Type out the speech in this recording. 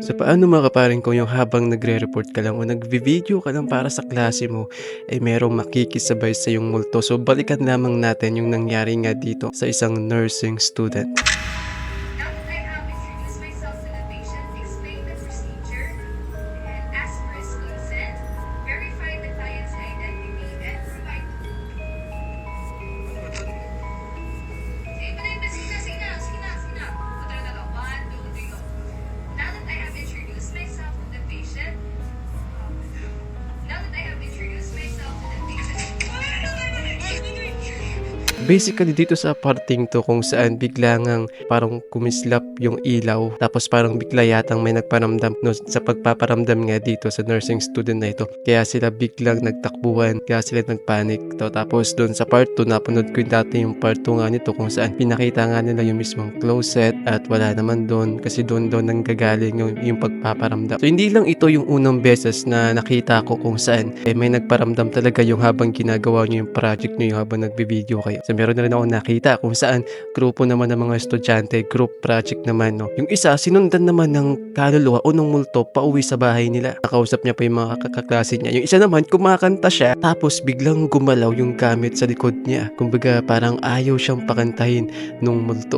So, paano mga kaparin ko yung habang nagre-report ka lang o nagvi-video ka lang para sa klase mo, merong makikisabay sa yung multo. So, balikan lamang natin yung nangyari nga dito sa isang nursing student. Now that I have introduced myself to the patient, explained the procedure, and asked for his consent, verified the client's identity, and provide. Sige na. Punta na to. 1, 2, 3, go. Now that I have introduced myself to the patient, Basically dito sa parting 'to kung saan bigla ngang parang kumislap yung ilaw tapos parang bigla yatang may nagparamdam 'no, sa pagpaparamdam nga dito sa nursing student na ito. Kaya sila biglang nagtakbuhan, kaya sila nag-panic 'to. Tapos dun sa part 2 napanood ko yung dati yung part 2 nga nito kung saan pinakita nga nila yung mismong closet at wala naman dun kasi dun nanggagaling yung pagpaparamdam. So hindi lang ito yung unang beses na nakita ko kung saan may nagparamdam talaga yung habang ginagawa niyo yung project niyo, yung habang nagvi-video kayo. So meron na rin akong nakita kung saan grupo naman ng mga estudyante, group project naman 'no. Yung isa sinundan naman ng kaluluwa o ng multo pauwi sa bahay nila. Nakausap niya pa yung mga kaklase niya. Yung isa naman kumakanta siya tapos biglang gumalaw yung gamit sa likod niya. Kumbaga parang ayaw siyang pakantahin nung multo.